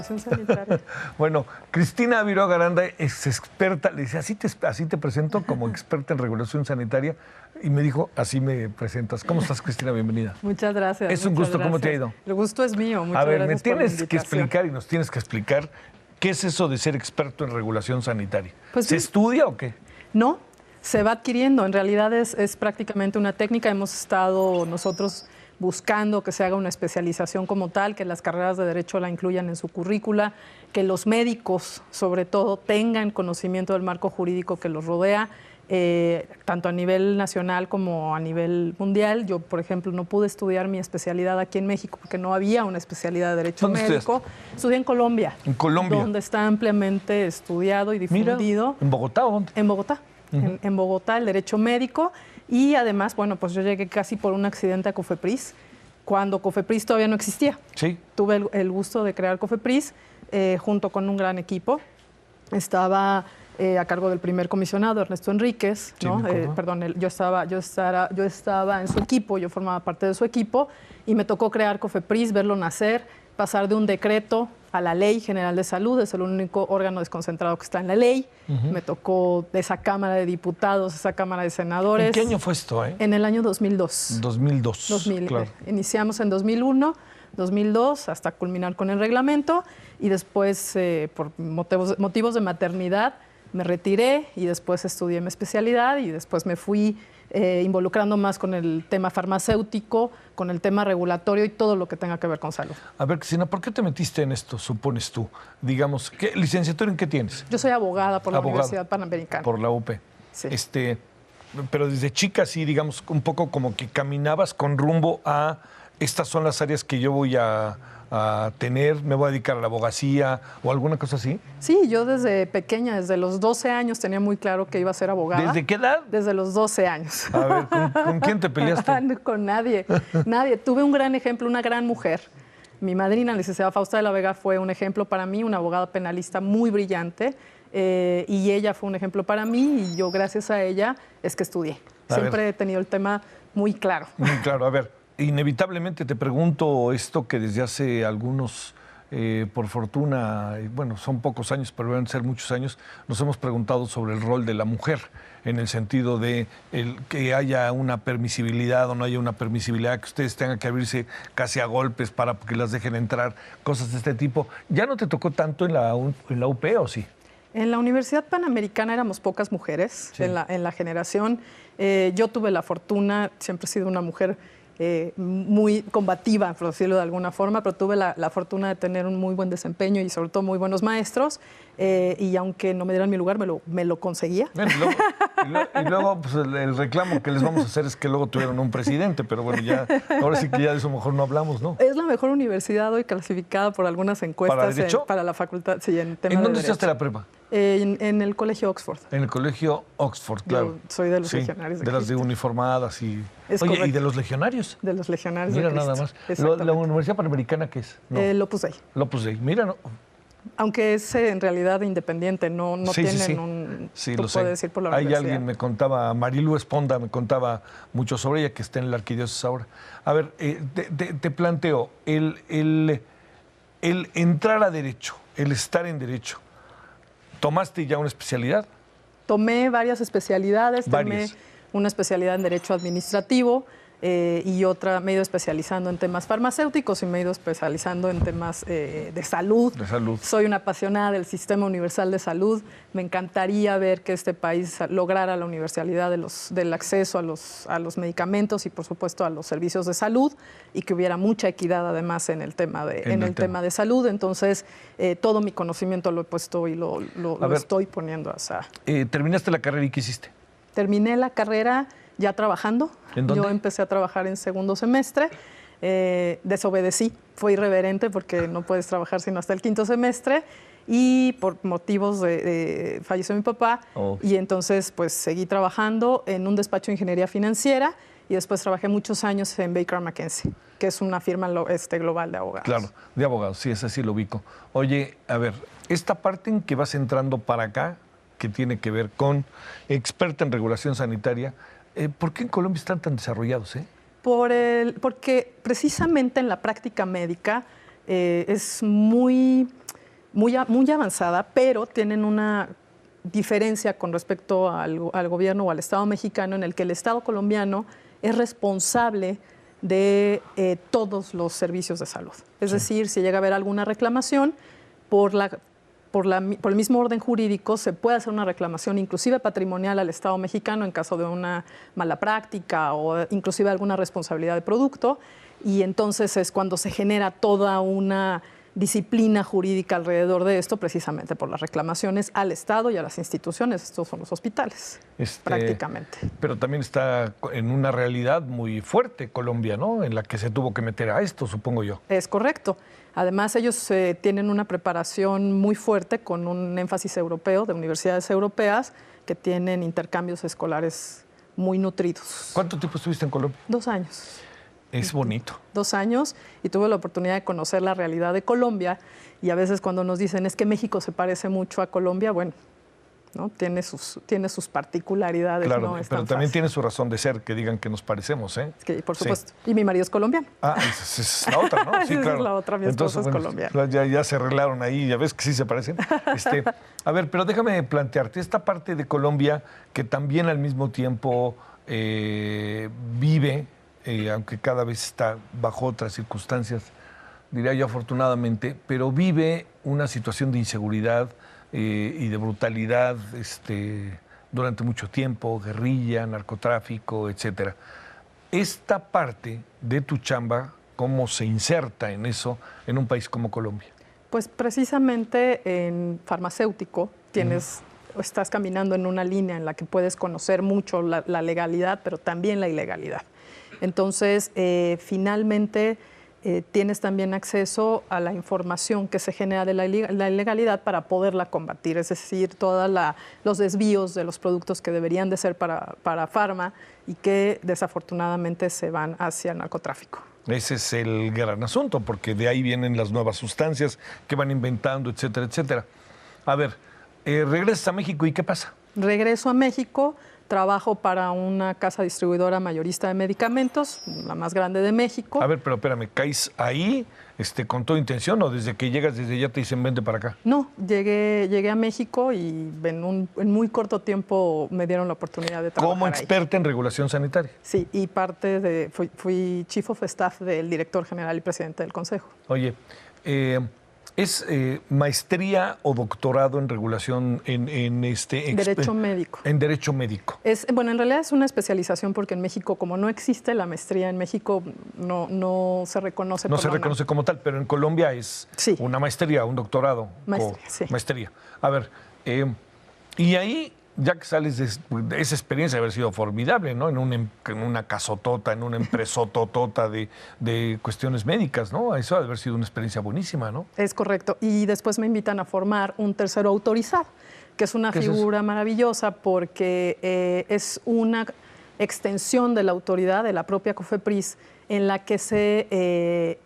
regulación sanitaria. Bueno, Cristina Viroga Aranda es experta, le dice, así te presento como experta en regulación sanitaria, y me dijo, así me presentas. ¿Cómo estás, Cristina? Bienvenida. Muchas gracias. Es un gusto, ¿cómo te ha ido? El gusto es mío, muchas gracias. A ver, gracias me por la tienes que explicar y nos tienes que explicar qué es eso de ser experto en regulación sanitaria. Pues ¿Se estudia o qué? No, se va adquiriendo. En realidad es prácticamente una técnica. Hemos estado nosotros buscando que se haga una especialización como tal, que las carreras de Derecho la incluyan en su currícula, que los médicos, sobre todo, tengan conocimiento del marco jurídico que los rodea, tanto a nivel nacional como a nivel mundial. Yo, por ejemplo, no pude estudiar mi especialidad aquí en México porque no había una especialidad de Derecho Médico. Estudié en Colombia. ¿En Colombia? Donde está ampliamente estudiado y difundido. Mira, ¿en Bogotá o dónde? En Bogotá. En Bogotá, el Derecho Médico. Y además, bueno, pues yo llegué casi por un accidente a Cofepris, cuando Cofepris todavía no existía. Sí. Tuve el gusto de crear Cofepris junto con un gran equipo. Estaba a cargo del primer comisionado, Ernesto Enríquez, ¿no? Sí, yo estaba en su equipo, yo formaba parte de su equipo, y me tocó crear Cofepris, verlo nacer, pasar de un decreto a la Ley General de Salud. Es el único órgano desconcentrado que está en la ley. Me tocó de esa Cámara de Diputados, esa Cámara de Senadores. ¿En qué año fue esto? En el año 2002. 2002, claro. Iniciamos en 2001, 2002, hasta culminar con el reglamento, y después, por motivos de maternidad, me retiré y después estudié mi especialidad y después me fui involucrando más con el tema farmacéutico, con el tema regulatorio y todo lo que tenga que ver con salud. A ver, Cristina, ¿por qué te metiste en esto, supones tú? Digamos, ¿licenciatura en qué tienes? Yo soy abogada por la Universidad Panamericana. Por la UP. Sí. Pero desde chica, sí, digamos, un poco como que caminabas con rumbo a estas son las áreas que yo voy a tener, me voy a dedicar a la abogacía o alguna cosa así. Sí, yo desde pequeña, desde los 12 años, tenía muy claro que iba a ser abogada. ¿Desde qué edad? Desde los 12 años. A ver, ¿con quién te peleaste? Con nadie, nadie. Tuve un gran ejemplo, una gran mujer. Mi madrina, la licenciada Fausta de la Vega, fue un ejemplo para mí, una abogada penalista muy brillante, y ella fue un ejemplo para mí, y yo, gracias a ella, es que estudié. Siempre he tenido el tema muy claro. Muy claro. A ver, inevitablemente te pregunto esto que desde hace algunos, por fortuna, bueno, son pocos años, pero deben ser muchos años, nos hemos preguntado sobre el rol de la mujer, en el sentido de que haya una permisibilidad o no haya una permisibilidad, que ustedes tengan que abrirse casi a golpes para que las dejen entrar, cosas de este tipo. ¿Ya no te tocó tanto en la UP o sí? En la Universidad Panamericana éramos pocas mujeres, sí, en la generación. Yo tuve la fortuna, siempre he sido una mujer muy combativa, por decirlo de alguna forma, pero tuve la fortuna de tener un muy buen desempeño y sobre todo muy buenos maestros, y aunque no me dieran mi lugar, me lo conseguía. Bueno, y luego pues, el reclamo que les vamos a hacer es que luego tuvieron un presidente, pero bueno, ya ahora sí que ya de eso mejor no hablamos, ¿no? Es la mejor universidad hoy clasificada por algunas encuestas. ¿Para derecho? Para la facultad, sí, en tema ¿En dónde de estudiaste la prepa? En el Colegio Oxford. En el Colegio Oxford, claro. Yo soy de los legionarios. De las de uniformadas y... Es Oye, correcto. ¿y de los legionarios? De los legionarios. Mira, nada más. ¿La Universidad Panamericana qué es? No. El Opus Dei. El Opus Dei. Mira, no. Aunque es en realidad independiente, no tienen un... Sí, tú lo sé. puedes decir por la Hay universidad. alguien me contaba, Marilu Esponda me contaba mucho sobre ella, que está en la arquidiócesis ahora. A ver, te planteo, el entrar a Derecho, el estar en Derecho, ¿tomaste ya una especialidad? Tomé varias especialidades. Tomé una especialidad en Derecho Administrativo y otra, me he ido especializando en temas farmacéuticos y me he ido especializando en temas de salud. De salud. Soy una apasionada del Sistema Universal de Salud. Me encantaría ver que este país lograra la universalidad del acceso a los medicamentos y, por supuesto, a los servicios de salud, y que hubiera mucha equidad, además, en el tema tema de salud. Entonces, todo mi conocimiento lo he puesto y lo estoy poniendo. ¿Terminaste la carrera y qué hiciste? Terminé la carrera ya trabajando. ¿En dónde? Yo empecé a trabajar en segundo semestre. Desobedecí, fue irreverente porque no puedes trabajar sino hasta el quinto semestre, y por motivos falleció mi papá. Y entonces pues seguí trabajando en un despacho de ingeniería financiera y después trabajé muchos años en Baker McKenzie, que es una firma global de abogados. Claro, de abogados, sí, ese sí lo ubico. Oye, a ver, esta parte en que vas entrando para acá, que tiene que ver con experta en regulación sanitaria, ¿por qué en Colombia están tan desarrollados? Porque precisamente en la práctica médica es muy muy avanzada, pero tienen una diferencia con respecto al gobierno o al Estado mexicano, en el que el Estado colombiano es responsable de todos los servicios de salud. Es decir, si llega a haber alguna reclamación, por el mismo orden jurídico se puede hacer una reclamación inclusive patrimonial al Estado mexicano en caso de una mala práctica o inclusive alguna responsabilidad de producto, y entonces es cuando se genera toda una disciplina jurídica alrededor de esto, precisamente por las reclamaciones al Estado y a las instituciones. Estos son los hospitales, prácticamente. Pero también está en una realidad muy fuerte Colombia, ¿no? En la que se tuvo que meter a esto, supongo yo. Es correcto. Además, ellos tienen una preparación muy fuerte con un énfasis europeo, de universidades europeas, que tienen intercambios escolares muy nutridos. ¿Cuánto tiempo estuviste en Colombia? 2 años. Es bonito. 2 años, y tuve la oportunidad de conocer la realidad de Colombia, y a veces cuando nos dicen es que México se parece mucho a Colombia, bueno, ¿no? Tiene sus particularidades. Claro, no es pero tan también fácil. tiene su razón de ser, que digan que nos parecemos, ¿eh? Es que, por supuesto. Sí. Y mi marido es colombiano. Ah, esa es la otra, ¿no? Sí, Esa claro. es la otra, mi esposo es colombiano. Ya se arreglaron ahí, ya ves que sí se parecen. A ver, pero déjame plantearte, esta parte de Colombia que también al mismo tiempo vive, aunque cada vez está bajo otras circunstancias, diría yo afortunadamente, pero vive una situación de inseguridad y de brutalidad durante mucho tiempo, guerrilla, narcotráfico, etcétera. Esta parte de tu chamba, ¿cómo se inserta en eso en un país como Colombia? Pues precisamente en farmacéutico estás caminando en una línea en la que puedes conocer mucho la legalidad, pero también la ilegalidad. Entonces, finalmente tienes también acceso a la información que se genera de la ilegalidad para poderla combatir, es decir, todos los desvíos de los productos que deberían de ser para farma y que desafortunadamente se van hacia el narcotráfico. Ese es el gran asunto, porque de ahí vienen las nuevas sustancias que van inventando, etcétera, etcétera. A ver, regresas a México y ¿qué pasa? Regreso a México. Trabajo para una casa distribuidora mayorista de medicamentos, la más grande de México. A ver, pero espérame, ¿caes ahí con toda intención o desde que llegas, desde ya te dicen vente para acá? No, llegué a México y en muy corto tiempo me dieron la oportunidad de trabajar como experta en regulación sanitaria. Sí, y fui Chief of Staff del director general y presidente del Consejo. Oye, ¿es maestría o doctorado en regulación en Derecho médico. En derecho médico. Bueno, en realidad es una especialización porque en México, como no existe la maestría, en México no se reconoce. No se reconoce como tal, pero en Colombia es una maestría, un doctorado. Maestría, sí. Maestría. A ver, y ahí, ya que sales de esa experiencia, de haber sido formidable, ¿no? En una casotota, en una empresototota de cuestiones médicas, ¿no? Eso ha de haber sido una experiencia buenísima, ¿no? Es correcto. Y después me invitan a formar un tercero autorizado, que es una figura maravillosa porque es una extensión de la autoridad de la propia COFEPRIS en la que se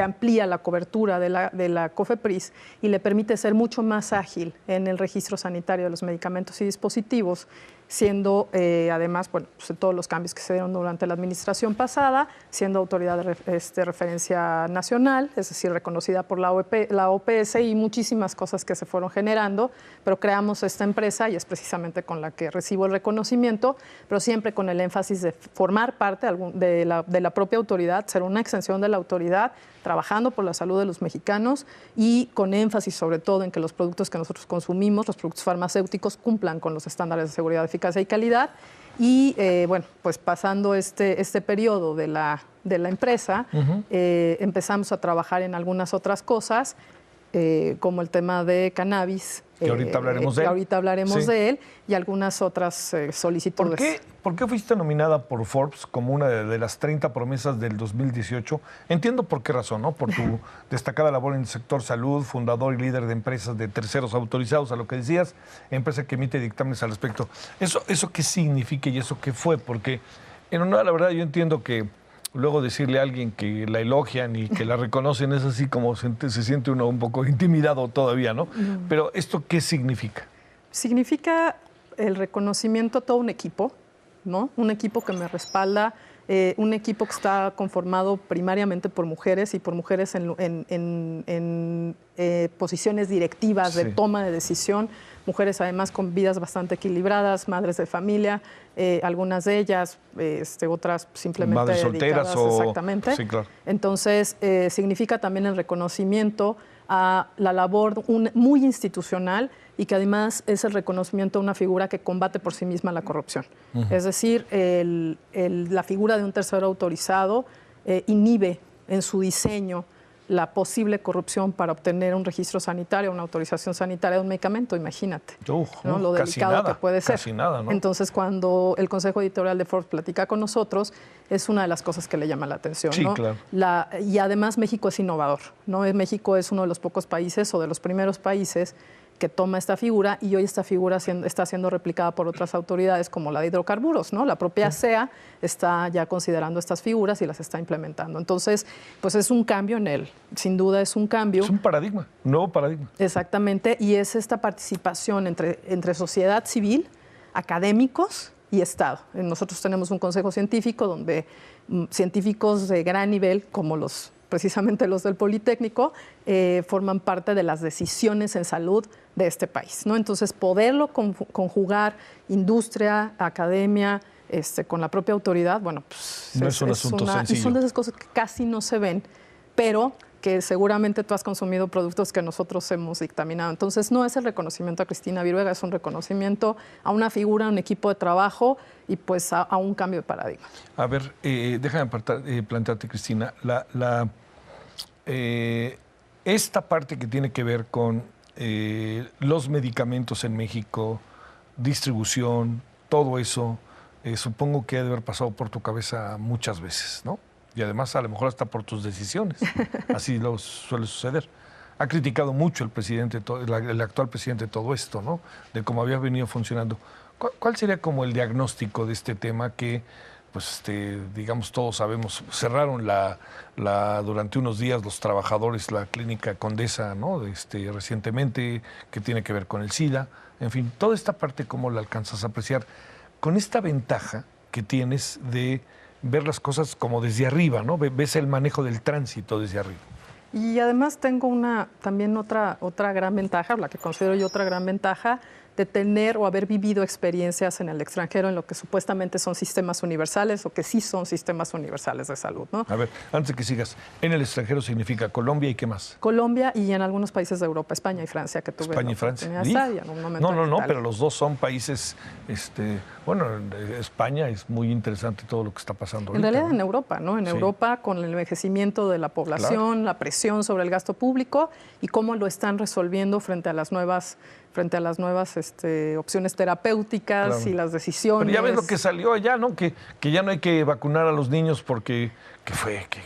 amplía la cobertura de la COFEPRIS y le permite ser mucho más ágil en el registro sanitario de los medicamentos y dispositivos, siendo además, bueno, pues, todos los cambios que se dieron durante la administración pasada, siendo autoridad de referencia nacional, es decir, reconocida por la OPS y muchísimas cosas que se fueron generando, pero creamos esta empresa y es precisamente con la que recibo el reconocimiento, pero siempre con el énfasis de formar parte de la propia autoridad, ser una extensión de la autoridad, trabajando por la salud de los mexicanos y con énfasis sobre todo en que los productos que nosotros consumimos, los productos farmacéuticos, cumplan con los estándares de seguridad, eficacia y calidad. Y bueno, pues pasando este periodo de la empresa, empezamos a trabajar en algunas otras cosas, como el tema de cannabis. Que ahorita hablaremos de él. Y algunas otras solicitudes. ¿Por qué fuiste nominada por Forbes como una de las 30 promesas del 2018? Entiendo por qué razón, ¿no? Por tu destacada labor en el sector salud, fundador y líder de empresas de terceros autorizados, a lo que decías, empresa que emite dictámenes al respecto. ¿Eso qué significa y eso qué fue? Porque, en honor a la verdad, yo entiendo que luego decirle a alguien que la elogian y que la reconocen es así como se siente uno un poco intimidado todavía, ¿no? Pero ¿esto qué significa? Significa el reconocimiento a todo un equipo ¿no? Un equipo que me respalda, un equipo que está conformado primariamente por mujeres y por mujeres en posiciones directivas de toma de decisión, mujeres además con vidas bastante equilibradas, madres de familia, algunas de ellas, otras simplemente madres solteras exactamente. Sí, claro. Entonces, significa también el reconocimiento a la labor muy institucional y que además es el reconocimiento a una figura que combate por sí misma la corrupción. Es decir, la figura de un tercero autorizado inhibe en su diseño la posible corrupción para obtener un registro sanitario, una autorización sanitaria de un medicamento, imagínate, ¿no? Lo delicado que puede ser. Casi nada, ¿no? Entonces, cuando el Consejo Editorial de Forbes platica con nosotros, es una de las cosas que le llama la atención, sí, ¿no? Claro. Y además México es innovador, ¿no? México es uno de los pocos países o de los primeros países que toma esta figura y hoy esta figura está siendo replicada por otras autoridades como la de hidrocarburos, ¿no? La propia CEA está ya considerando estas figuras y las está implementando. Entonces, pues es un cambio en él, sin duda es un cambio. Es un paradigma, un nuevo paradigma. Exactamente, y es esta participación entre sociedad civil, académicos y Estado. Nosotros tenemos un consejo científico donde científicos de gran nivel, como precisamente los del Politécnico, forman parte de las decisiones en salud de este país, ¿no? Entonces, poderlo conjugar industria, academia, con la propia autoridad, bueno, pues no es un asunto sencillo. Y son de esas cosas que casi no se ven, pero que seguramente tú has consumido productos que nosotros hemos dictaminado. Entonces, no es el reconocimiento a Cristina Viruega, es un reconocimiento a una figura, a un equipo de trabajo y pues a un cambio de paradigma. A ver, déjame plantearte, Cristina, esta parte que tiene que ver con los medicamentos en México, distribución, todo eso, supongo que ha de haber pasado por tu cabeza muchas veces, ¿no? Y además a lo mejor hasta por tus decisiones. Así lo suele suceder. Ha criticado mucho el actual presidente todo esto, ¿no? De cómo había venido funcionando. ¿Cuál sería como el diagnóstico de este tema que, pues, digamos, todos sabemos, cerraron durante unos días los trabajadores la clínica Condesa, ¿no? Recientemente, que tiene que ver con el SIDA. En fin, toda esta parte, ¿cómo la alcanzas a apreciar? Con esta ventaja que tienes de ver las cosas como desde arriba, ¿no? Ves el manejo del tránsito desde arriba. Y además tengo también otra gran ventaja, la que considero yo otra gran ventaja, de tener o haber vivido experiencias en el extranjero en lo que supuestamente son sistemas universales o que sí son sistemas universales de salud, ¿no? A ver, antes de que sigas, en el extranjero significa Colombia y ¿qué más? Colombia y en algunos países de Europa, España y Francia, que tuve España y Francia. Y en un momento no, pero los dos son países, bueno, España es muy interesante todo lo que está pasando ahorita. En realidad, ¿no? en Europa, ¿no? En sí. Europa, con el envejecimiento de la población, claro, la presión sobre el gasto público y cómo lo están resolviendo frente a las nuevas opciones terapéuticas, claro, y las decisiones. Pero ya ves lo que salió allá, ¿no? Que ya no hay que vacunar a los niños porque...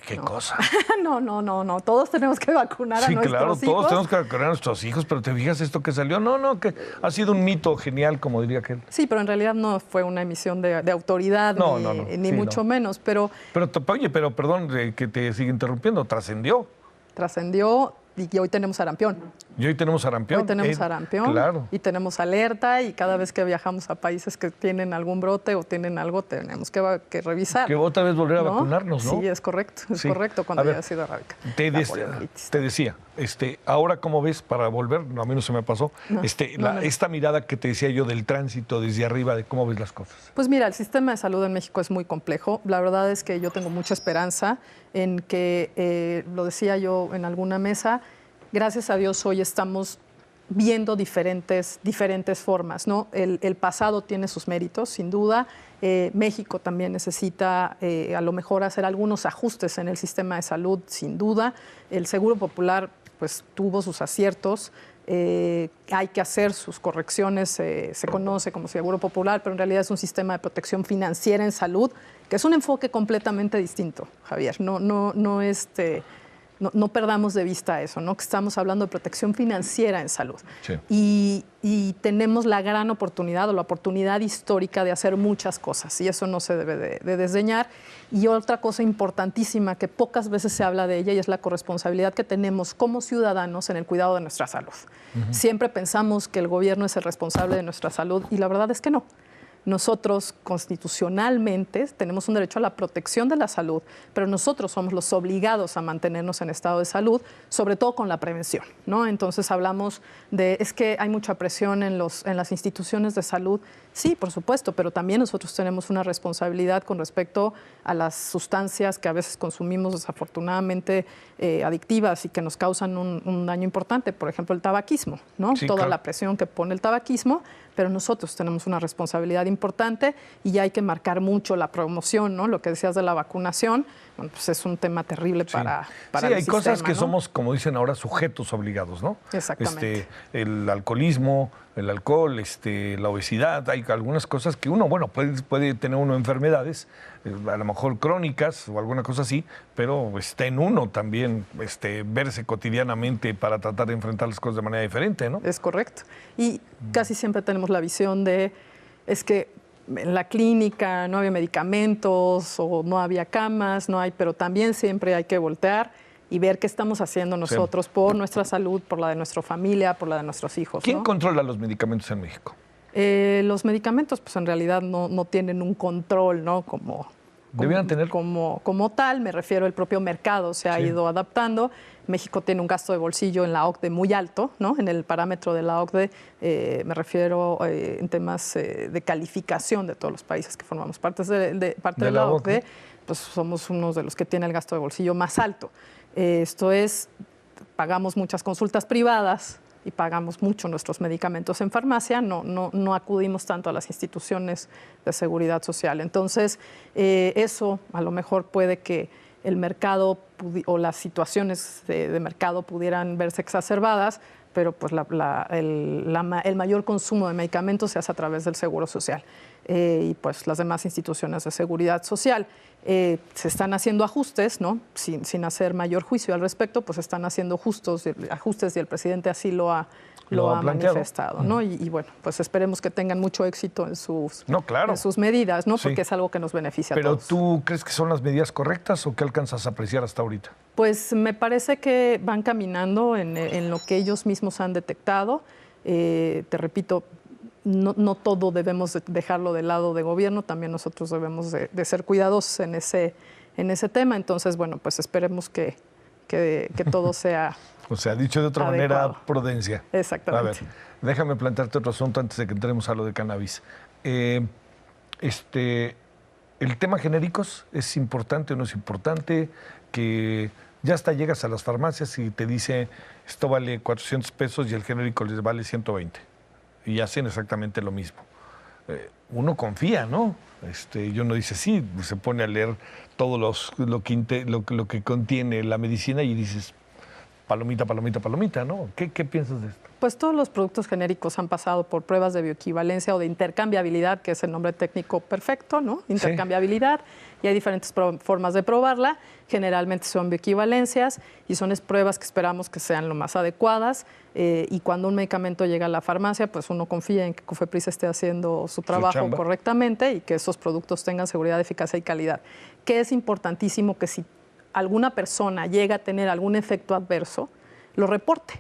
¿Qué no. cosa? No. Todos tenemos que vacunar a nuestros hijos. Sí, claro, todos tenemos que vacunar a nuestros hijos, pero ¿te fijas esto que salió? No, que ha sido un mito genial, como diría aquel. Sí, pero en realidad no fue una emisión de autoridad, ni sí, mucho menos. Pero, oye, perdón que te siga interrumpiendo, trascendió. Trascendió. Y hoy tenemos sarampión. Hoy tenemos sarampión, claro, y tenemos alerta y cada vez que viajamos a países que tienen algún brote o tienen algo, tenemos que revisar. Que otra vez volver a vacunarnos, ¿no? Sí, es correcto, correcto cuando haya sido erradicada. Te decía, ahora cómo ves, para volver, a mí no se me pasó, esta mirada que te decía yo del tránsito desde arriba, de cómo ves las cosas. Pues mira, el sistema de salud en México es muy complejo. La verdad es que yo tengo mucha esperanza en que, lo decía yo en alguna mesa, gracias a Dios hoy estamos viendo diferentes formas, ¿no? El pasado tiene sus méritos, sin duda. México también necesita a lo mejor hacer algunos ajustes en el sistema de salud, sin duda. El Seguro Popular pues tuvo sus aciertos. Hay que hacer sus correcciones, se conoce como Seguro Popular, pero en realidad es un sistema de protección financiera en salud, que es un enfoque completamente distinto, Javier. No perdamos de vista eso, ¿no? Que estamos hablando de protección financiera en salud. Sí. Y tenemos la gran oportunidad o la oportunidad histórica de hacer muchas cosas, y eso no se debe de desdeñar. Y otra cosa importantísima que pocas veces se habla de ella y es la corresponsabilidad que tenemos como ciudadanos en el cuidado de nuestra salud. Siempre pensamos que el gobierno es el responsable de nuestra salud y la verdad es que no. nosotros constitucionalmente tenemos un derecho a la protección de la salud, pero nosotros somos los obligados a mantenernos en estado de salud, sobre todo con la prevención, ¿no? Entonces hablamos de, es que hay mucha presión en las instituciones de salud. Sí, por supuesto, pero también nosotros tenemos una responsabilidad con respecto a las sustancias que a veces consumimos desafortunadamente adictivas y que nos causan un daño importante, por ejemplo el tabaquismo, ¿no? Sí, Toda claro. la presión que pone el tabaquismo, pero nosotros tenemos una responsabilidad importante y hay que marcar mucho la promoción, ¿no? Lo que decías de la vacunación, bueno, pues es un tema terrible para sí, el hay cosas sistema, que ¿no? somos, como dicen ahora, sujetos obligados, ¿no? Exactamente. El alcoholismo, el alcohol, la obesidad, hay algunas cosas que uno, bueno, puede tener uno enfermedades, a lo mejor crónicas o alguna cosa así, pero está en uno también verse cotidianamente para tratar de enfrentar las cosas de manera diferente, ¿no? Es correcto. Y casi siempre tenemos la visión de, es que en la clínica no había medicamentos o no había camas, no hay, pero también siempre hay que voltear y ver qué estamos haciendo nosotros por nuestra salud, por la de nuestra familia, por la de nuestros hijos. ¿Quién ¿no? controla los medicamentos en México? Los medicamentos, pues en realidad no tienen un control, ¿no? ¿Debieran tener? Como tal, me refiero al propio mercado, se ha ido adaptando. México tiene un gasto de bolsillo en la OCDE muy alto, ¿no? En el parámetro de la OCDE, me refiero en temas de calificación de todos los países que formamos parte de la OCDE, pues somos uno de los que tiene el gasto de bolsillo más alto. Esto es, pagamos muchas consultas privadas y pagamos mucho nuestros medicamentos en farmacia, no acudimos tanto a las instituciones de seguridad social. Entonces, eso a lo mejor puede que el mercado o las situaciones de mercado pudieran verse exacerbadas, pero pues el mayor consumo de medicamentos se hace a través del Seguro Social y pues las demás instituciones de seguridad social. Se están haciendo ajustes, ¿no? Sin hacer mayor juicio al respecto, pues están haciendo ajustes y el presidente así lo ha manifestado, ¿no? Y bueno, pues esperemos que tengan mucho éxito en sus medidas, ¿no? Porque es algo que nos beneficia a todos. ¿Pero tú crees que son las medidas correctas o qué alcanzas a apreciar hasta ahorita? Pues me parece que van caminando en lo que ellos mismos han detectado. Te repito, no todo debemos dejarlo del lado de gobierno, también nosotros debemos de ser cuidadosos en ese tema. Entonces, bueno, pues esperemos que todo sea o sea, dicho de otra manera, prudencia. Exactamente. A ver, déjame plantearte otro asunto antes de que entremos a lo de cannabis. ¿El tema genéricos es importante o no es importante? Que ya hasta llegas a las farmacias y te dice esto vale 400 pesos y el genérico les vale 120. Y hacen exactamente lo mismo. Uno confía, ¿no? Y uno dice sí, se pone a leer todo lo que contiene la medicina y dices palomita, palomita, palomita, ¿no? ¿Qué piensas de esto? Pues todos los productos genéricos han pasado por pruebas de bioequivalencia o de intercambiabilidad, que es el nombre técnico perfecto, ¿no? Intercambiabilidad, y hay diferentes formas de probarla. Generalmente son bioequivalencias y son pruebas que esperamos que sean lo más adecuadas. Y cuando un medicamento llega a la farmacia, pues uno confía en que COFEPRIS esté haciendo su trabajo correctamente y que esos productos tengan seguridad, eficacia y calidad. Que es importantísimo que si alguna persona llega a tener algún efecto adverso, lo reporte.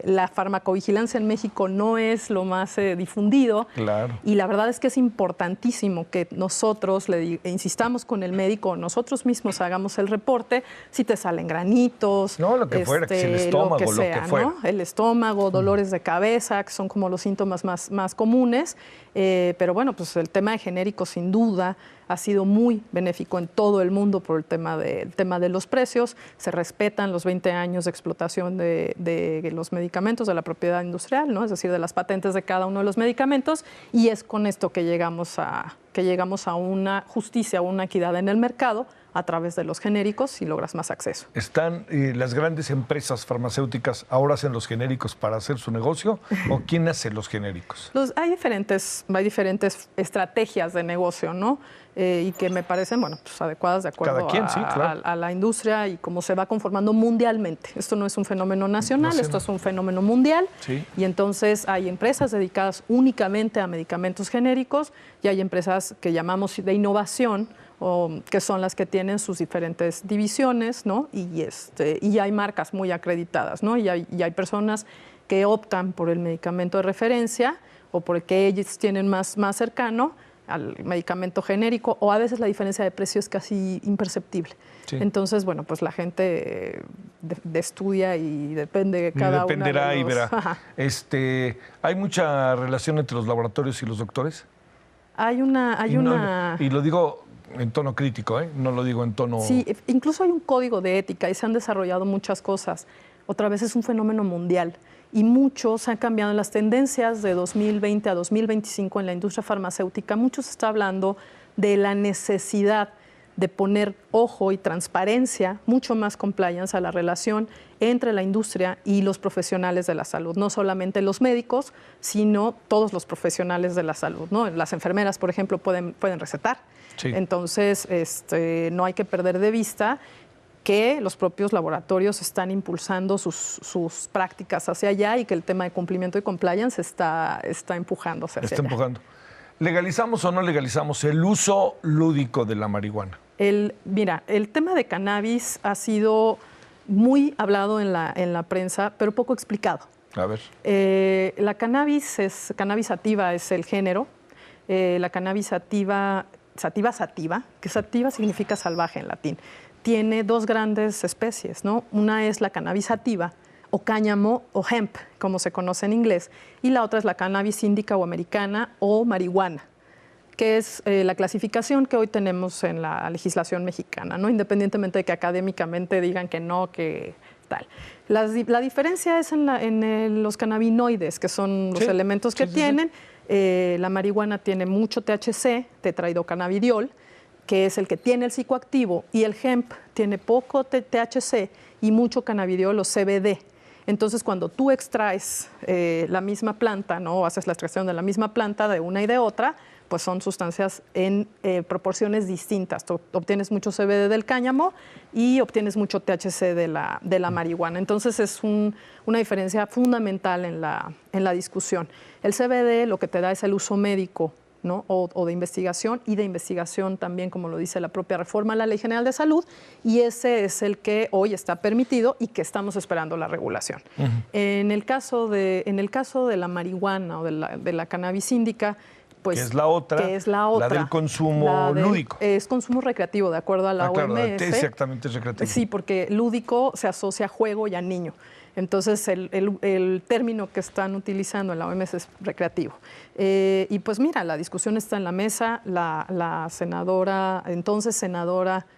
La farmacovigilancia en México no es lo más difundido. Claro. Y la verdad es que es importantísimo que nosotros insistamos con el médico, nosotros mismos hagamos el reporte, si te salen granitos. No, lo que fuera, que si el estómago, lo que fuera. ¿no? El estómago, dolores de cabeza, que son como los síntomas más comunes. Pero bueno, pues el tema de genéricos sin duda ha sido muy benéfico en todo el mundo por el tema de los precios. Se respetan los 20 años de explotación de los medicamentos, de la propiedad industrial, ¿no? Es decir, de las patentes de cada uno de los medicamentos, y es con esto que llegamos a una justicia, a una equidad en el mercado a través de los genéricos y logras más acceso. ¿Están las grandes empresas farmacéuticas ahora hacen los genéricos para hacer su negocio o quién hace los genéricos? Hay diferentes estrategias de negocio, ¿no? Y que me parecen, bueno, pues adecuadas de acuerdo a la industria y cómo se va conformando mundialmente. Esto no es un fenómeno nacional, esto es un fenómeno mundial. Sí. Y entonces hay empresas dedicadas únicamente a medicamentos genéricos y hay empresas que llamamos de innovación, que son las que tienen sus diferentes divisiones, ¿no? Y hay marcas muy acreditadas, ¿no? Y hay personas que optan por el medicamento de referencia o por el que ellos tienen más cercano al medicamento genérico, o a veces la diferencia de precio es casi imperceptible. Sí. Entonces, bueno, pues la gente estudia y depende de cada uno. Dependerá y verá. ¿Hay mucha relación entre los laboratorios y los doctores? Y lo digo en tono crítico, no lo digo en tono... Sí, incluso hay un código de ética y se han desarrollado muchas cosas. Otra vez es un fenómeno mundial y muchos han cambiado en las tendencias de 2020 a 2025 en la industria farmacéutica. Muchos está hablando de la necesidad de poner ojo y transparencia, mucho más compliance a la relación entre la industria y los profesionales de la salud. No solamente los médicos, sino todos los profesionales de la salud, ¿no? Las enfermeras, por ejemplo, pueden recetar. Sí. Entonces, no hay que perder de vista que los propios laboratorios están impulsando sus prácticas hacia allá y que el tema de cumplimiento y compliance está empujándose hacia allá. ¿Legalizamos o no legalizamos el uso lúdico de la marihuana? Mira, el tema de cannabis ha sido muy hablado en la prensa, pero poco explicado. A ver. La cannabis sativa es el género. La cannabis sativa, que sativa significa salvaje en latín, tiene dos grandes especies, ¿no? Una es la cannabis sativa, o cáñamo, o hemp, como se conoce en inglés, y la otra es la cannabis índica o americana, o marihuana, que es la clasificación que hoy tenemos en la legislación mexicana, ¿no? Independientemente de que académicamente digan que no, que tal. La diferencia es en los cannabinoides, que son los elementos que tienen. La marihuana tiene mucho THC, tetrahidrocannabidiol, que es el que tiene el psicoactivo, y el hemp tiene poco THC y mucho cannabidiol o CBD. Entonces, cuando tú extraes la misma planta, ¿no? O haces la extracción de la misma planta de una y de otra, pues son sustancias en proporciones distintas. Tú obtienes mucho CBD del cáñamo y obtienes mucho THC de la marihuana. Entonces, es una diferencia fundamental en la discusión. El CBD lo que te da es el uso médico, ¿no? o de investigación, y de investigación también, como lo dice la propia reforma a la Ley General de Salud, y ese es el que hoy está permitido y que estamos esperando la regulación. En el caso de la marihuana o de la cannabis índica, pues, que es la otra, la del consumo lúdico. Es consumo recreativo, de acuerdo a la OMS. Exactamente, es recreativo. Sí, porque lúdico se asocia a juego y a niño. Entonces, el término que están utilizando en la OMS es recreativo. Y pues mira, la discusión está en la mesa. La senadora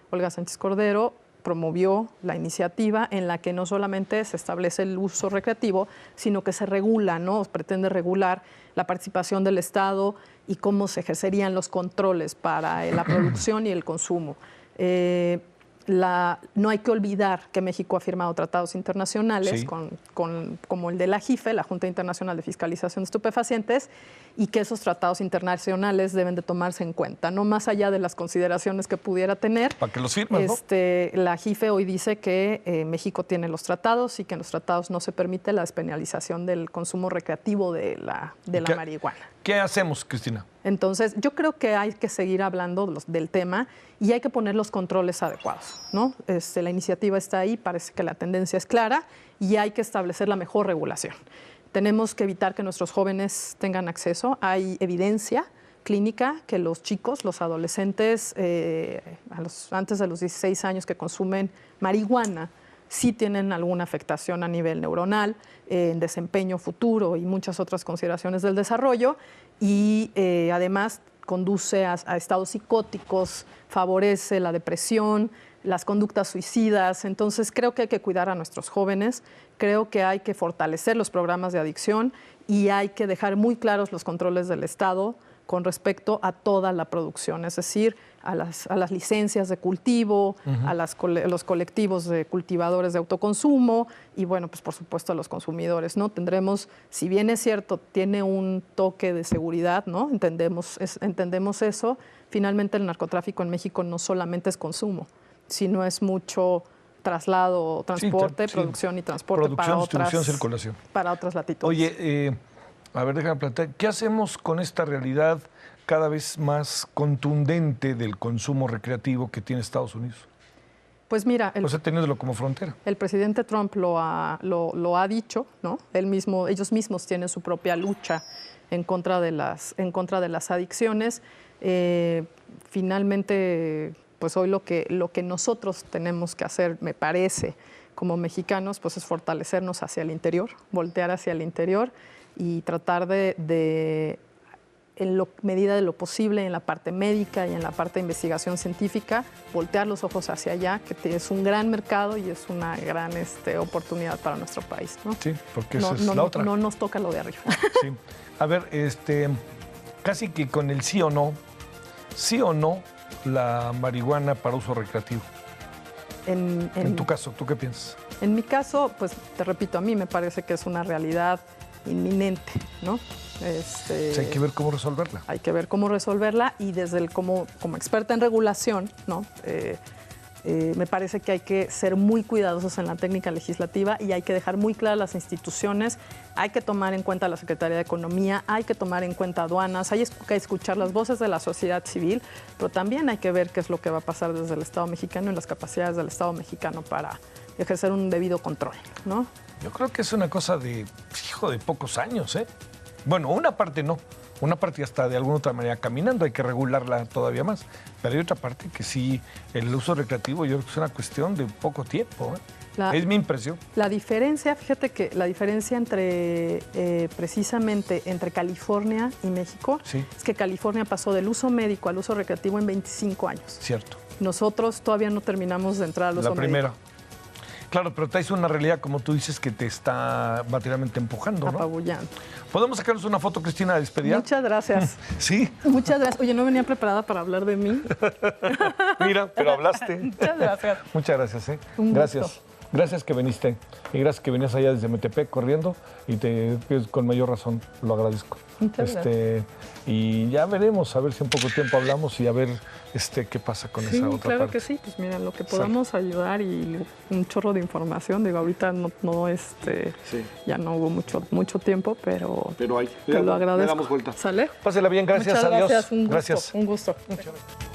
Olga Sánchez Cordero promovió la iniciativa en la que no solamente se establece el uso recreativo, sino que se regula, ¿no? Pretende regular la participación del Estado y cómo se ejercerían los controles para la producción y el consumo. No hay que olvidar que México ha firmado tratados internacionales como el de la JIFE, la Junta Internacional de Fiscalización de Estupefacientes, y que esos tratados internacionales deben de tomarse en cuenta, no más allá de las consideraciones que pudiera tener. ¿Para qué los firman, no? La JIFE hoy dice que México tiene los tratados y que en los tratados no se permite la despenalización del consumo recreativo de la marihuana. ¿Qué hacemos, Cristina? Entonces, yo creo que hay que seguir hablando del tema y hay que poner los controles adecuados, ¿no? La iniciativa está ahí, parece que la tendencia es clara y hay que establecer la mejor regulación. Tenemos que evitar que nuestros jóvenes tengan acceso. Hay evidencia clínica que los chicos, los adolescentes, antes de los 16 años que consumen marihuana, sí tienen alguna afectación a nivel neuronal, en desempeño futuro y muchas otras consideraciones del desarrollo, y además conduce a estados psicóticos, favorece la depresión, las conductas suicidas. Entonces, creo que hay que cuidar a nuestros jóvenes, creo que hay que fortalecer los programas de adicción y hay que dejar muy claros los controles del Estado con respecto a toda la producción, es decir, a las licencias de cultivo, a los colectivos de cultivadores de autoconsumo y, bueno, pues por supuesto a los consumidores, ¿no? Tendremos, si bien es cierto, tiene un toque de seguridad, ¿no? Entendemos eso. Finalmente, el narcotráfico en México no solamente es consumo, sino es mucho traslado, transporte, producción y transporte circulación. Para otras latitudes. Oye, a ver, déjame plantear, ¿qué hacemos con esta realidad cada vez más contundente del consumo recreativo que tiene Estados Unidos? Pues mira, teniéndolo como frontera. El presidente Trump lo ha dicho, ¿no? Ellos mismos tienen su propia lucha en contra de las adicciones. Finalmente, pues hoy lo que nosotros tenemos que hacer, me parece, como mexicanos, pues es fortalecernos hacia el interior, voltear hacia el interior y tratar de en la medida de lo posible, en la parte médica y en la parte de investigación científica, voltear los ojos hacia allá, que es un gran mercado y es una gran oportunidad para nuestro país, ¿no? Sí, porque esa es la otra. No nos toca lo de arriba. Sí. A ver, casi que con el sí o no, la marihuana para uso recreativo. En tu caso, ¿tú qué piensas? En mi caso, pues te repito, a mí me parece que es una realidad inminente, ¿no? Hay que ver cómo resolverla. Hay que ver cómo resolverla y desde como experta en regulación, ¿no? Me parece que hay que ser muy cuidadosos en la técnica legislativa y hay que dejar muy claras las instituciones. Hay que tomar en cuenta la Secretaría de Economía, hay que tomar en cuenta aduanas, hay que escuchar las voces de la sociedad civil, pero también hay que ver qué es lo que va a pasar desde el Estado mexicano y las capacidades del Estado mexicano para ejercer un debido control, ¿no? Yo creo que es una cosa de pocos años, ¿eh? Bueno, una parte no. Una parte ya está de alguna otra manera caminando, hay que regularla todavía más. Pero hay otra parte que sí, el uso recreativo yo creo que es una cuestión de poco tiempo, ¿eh? Es mi impresión. La diferencia, fíjate que la diferencia precisamente entre California y México es que California pasó del uso médico al uso recreativo en 25 años. Cierto. Nosotros todavía no terminamos de entrar al uso médico. La primera. Claro, pero traes una realidad, como tú dices, que te está materialmente empujando, ¿no? Apabullando. ¿Podemos sacarnos una foto, Cristina, de despedida? Muchas gracias. Sí. Muchas gracias. Oye, no venía preparada para hablar de mí. Mira, pero hablaste. Muchas gracias. Muchas gracias, ¿eh? Un gracias. gusto. Gracias que viniste. Y gracias que venías allá desde Metepec corriendo y con mayor razón lo agradezco. Muchas gracias. Y ya veremos, a ver si en poco tiempo hablamos y a ver qué pasa con esa otra claro parte. Que sí. Pues mira, lo que podamos ayudar y un chorro de información. Digo, ahorita ya no hubo mucho tiempo, pero hay. Te lo agradezco. Le damos vuelta. ¿Sale? Pásela bien, gracias. Muchas Adiós. Gracias, un gusto. Gracias. Un gusto. Muchas gracias.